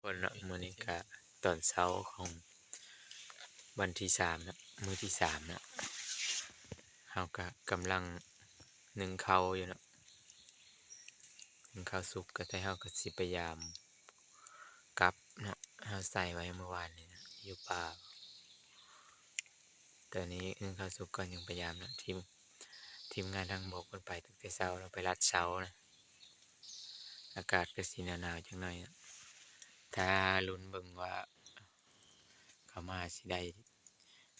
คนละมื้อนี้ก็ตอนเช้าของวันที่3นะมื้อที่3นะเฮาก็กำลังนึ่งข้าวอยู่เนาะนึ่งข้าวสุกก็แต่เฮาก็สิพยายามกลับเนาะเฮาใส่ไว้เมื่อวานนี้นะอยู่ป่าตอนนี้นึ่งข้าวสุกก็ยังพยายามนะทีมงานทางบกเพิ่นไปตั้งแต่เช้าแล้วไปลัดเช้านะอากาศก็สิหนาวๆจังหน่อยนะถ้าลุ้นเบิ่งว่าเขามาสิได้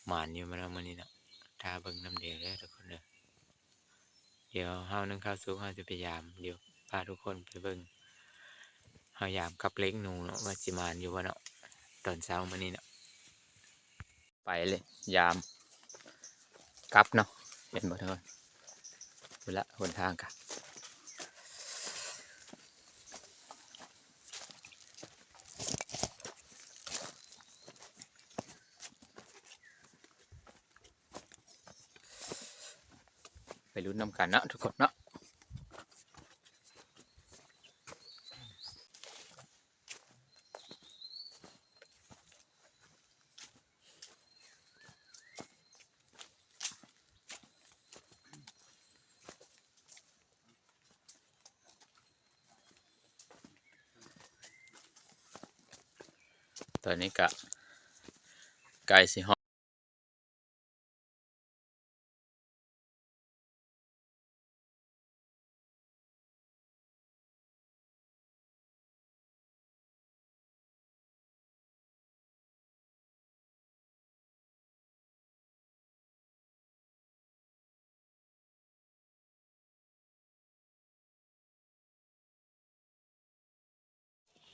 หมานอยู่บ่เนาะมื้อนี้เนาะถ้าเบิ่งน้ำเดียวเด้อทุกคนเด้อเดี๋ยวเฮานึ่งข้าวสุกเฮาจะพยายามเดี๋ยวพาทุกคนไปเบิ่งเฮายามกับเล็กหนูเนาะว่าสิหมานอยู่บ่เนาะตอนเช้ามื้อนี้เนาะไปเลยยามกลับเนาะเห็นบ่ทุกคนพุ่นละหนทางกะไปลุ้นนำกันเนาะทุกคนเนาะตอนนี้ก็ใกล้สิฮอด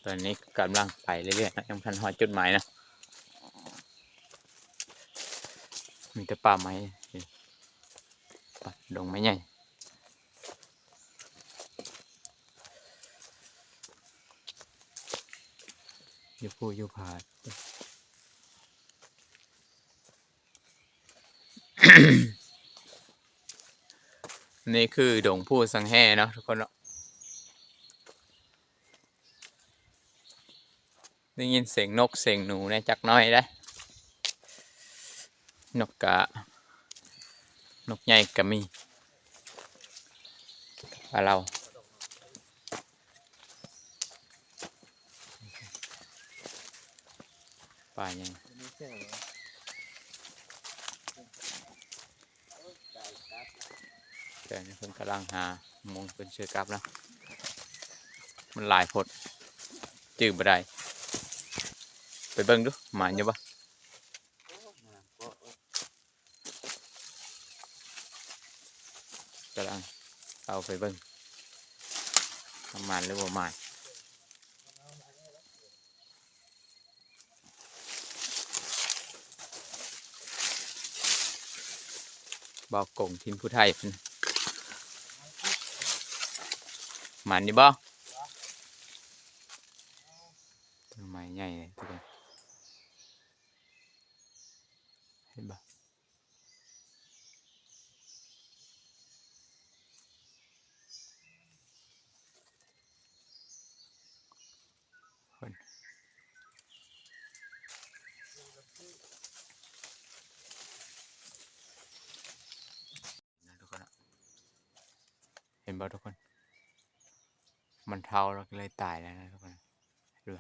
ตอนนี้กำลังไปเรื่อยๆนะยังทันฮอดจุดหมายนะมีแต่ป่าไม้ป่าดงไม้ใหญ่อยู่ภูอยู่ผา นี่คือดงผู้สังแห่เนาะทุกคนเนาะได้ยินเสียงนกเสียงหนูในจักน้อยได้นกกะนกใหญ่ก็มีปลาเราปลายังแต่นี่เพิ่นกำลังหามงเพิ่นชื่อกลับแล้วมันหลายพดจื้อบ่ได้ไปเบิ่งดูหมาอยู่บ่กำลังเอาไปเบิ่งประมาณหรือบ่หมานบ่กงทินผู้ไทยเพิ่นหมานอยู่บ่ต้นไม้ใหญ่เลยทุกคนเห็นบ่เพิ่นนะทุกคนเนาะเห็นบ่ทุกคนมันเฒ่าแล้วก็เลยตายแล้วนะทุกคนดู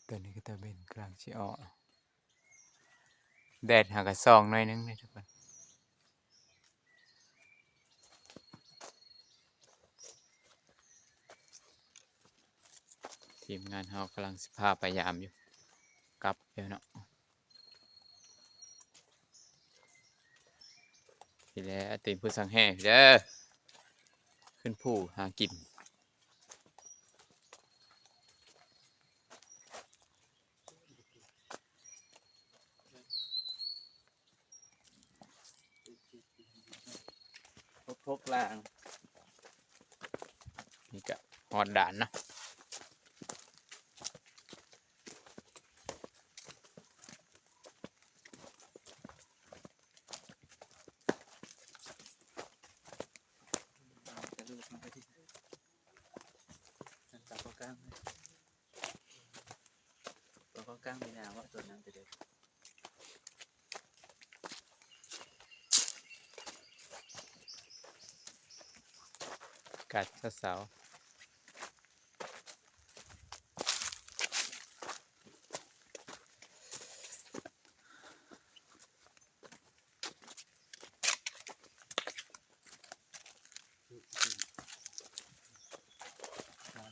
ตอนนี้ก็ตะเวนกลางสิออกแดดหากะส่องหน่อยนึงเลยทุกคนทีมงานเฮากำลังสิพาไปยามอยู่กลับเดี๋ยวเนาะทีแลวตีนผู้สังแห่เด้อขึ้นผู้หากินพกล่างนี่ก็ฮอดด่านเนาะ กาศเสา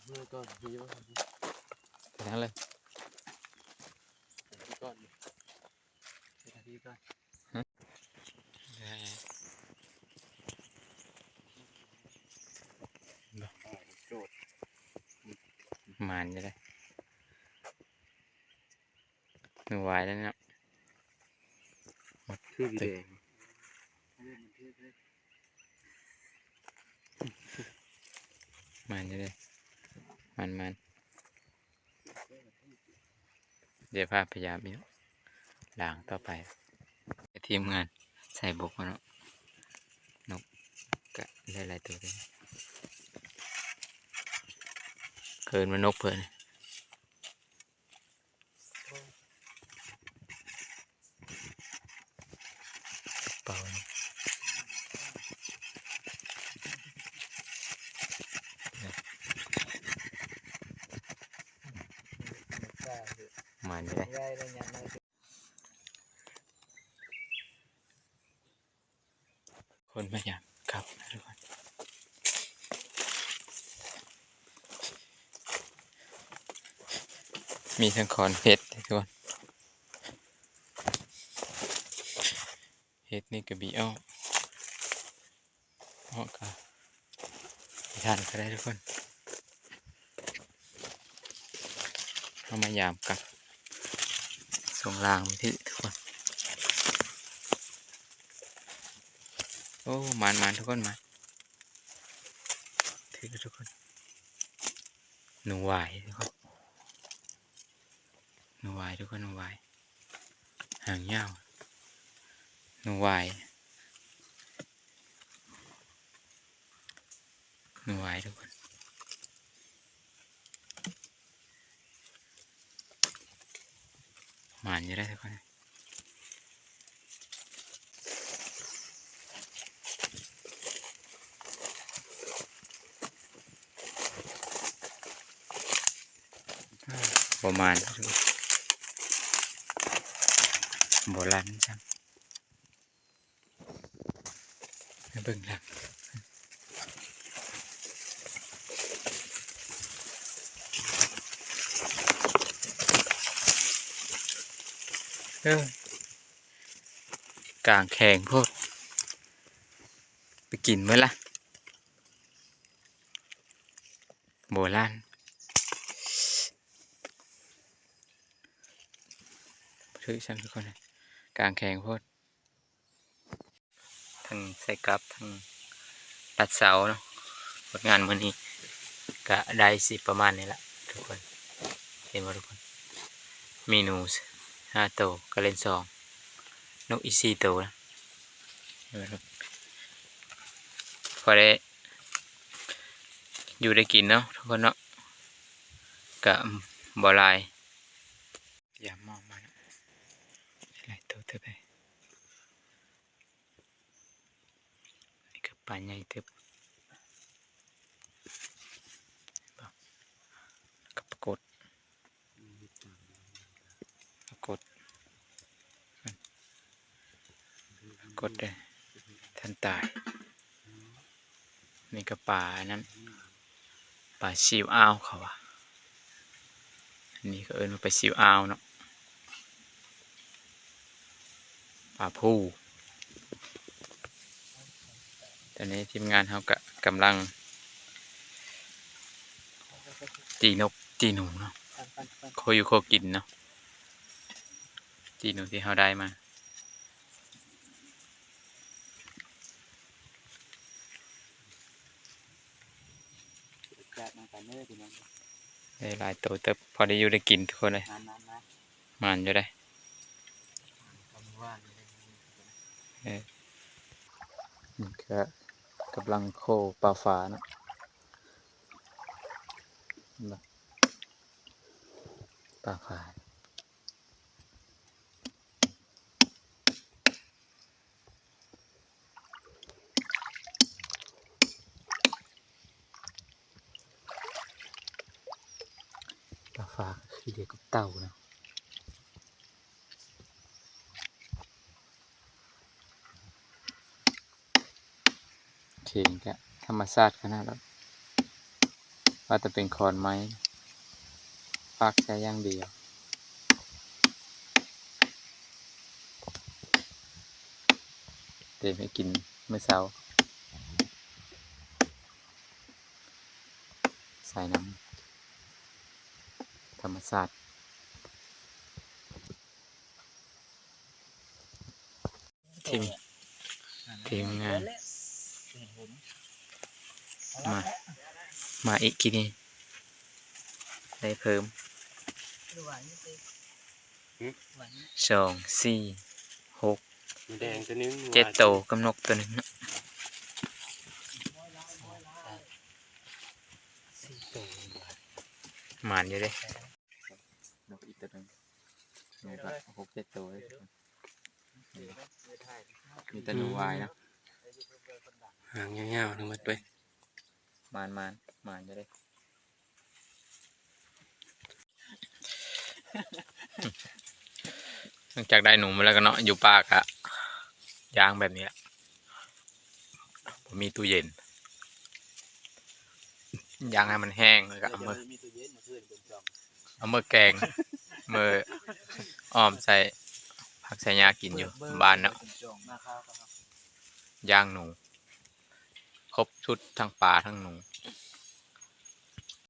เมื่อก่อนพี่ว่าไปทั้งเลย พี่ก่อนพี่ก่อน โจทย์ มานจะได้หนูวายแล้วเนี่ย ชื่อพี่แดงมันจะได้มันเดี๋ยวภาพพยายามอยู่หลังต่อไปทีมงานใส่บุกเนาะนกก็ได้หลายตัวเลยเกินมานกเพื่อนเปล่านะมันจะได้คนพยายามกลับนะทุกคนมีทั้งคอนเพชรทุกคนเฮ็ดนี่ก็บีอ้อก็ทานก็ได้ทุกคนเอามายามกับส่งรางไปที่ทุกคนโอ้มันทุกคนมาถือทุกคนหนูวายทุกคนหนูวายทุกคนหนูวายหางยาวหนูวายหนูวายทุกคนมันจะได้ทุกคนประมาณทุกคนโบราณจังไม่เบิ่งหลังกลางแข่งพวกไปกินไหมล่ะโบราณถือฉันทุกคนเลยกลางแข่งพวกทั้งใส่กลับทั้งตัดเสาเนาะผลงานมื้อนี้ก็ได้สิประมาณนี้แหละทุกคนเห็นไหมทุกคนมีหนู5 ตัวก็เล่น2นกอีก4 ตัวนะเห็นไหมครับพอได้อยู่ได้กินเนาะทุกคนเนาะกะบ่หลายอย่ามองมันหลายตัวเถอะไปนี่ก็ปลาใหญ่เถอะกับปรากฏเลยท่านตายนี่ก็ปลานั้นปลาซิวอ้าวเขาว่ะอันนี้ก็เอิ้นว่าปลาซิวอ้าวเนาะปลาผู้ตอนนี้ทีมงานเขาก็กำลังตีนกตีหนูเนาะโคอยู่โคกินเนาะตีหนูที่เขาได้มาได้หลายตัวแต่พอได้อยู่ได้กินทุกคนเลยมันอยู่ได้นี่ก็กำลังโคปลาฝาเนาะปลาฝา ฟ้าคือเดียวกับเต่านะเข่งกะธรรมชาติขนาดนั้นว่าจะเป็นคอนไม้ฟากแค่อย่างเดียวเต็มให้กินเมื่อเช้าใส่น้ำธรรมชาติทีมทีมงานมามาอีกทีนี้ได้เพิ่ม2 4 6 แดงตัวนึง 7 โตกำนกตัวหนึงเนาะ 4 ตัว หมานอยู่เด้นกอีกตัวหนึงนกก็6 7 ตัวเลยมีแต่หนูวายนะ หางยาวๆทั้งหมดด้วย หมานอยู่เด้หลังจากได้หนูมาแล้วก็เนาะอยู่ป่ากะย่างแบบนี้แหละผมมีตู้เย็นย่างให้มันแห้งแล้วก็เอามือแกงมืออ้อมใส่ผักใส่ยากินอยู่บ้านเนาะย่างหนูครบชุดทั้งปลาทั้งหนู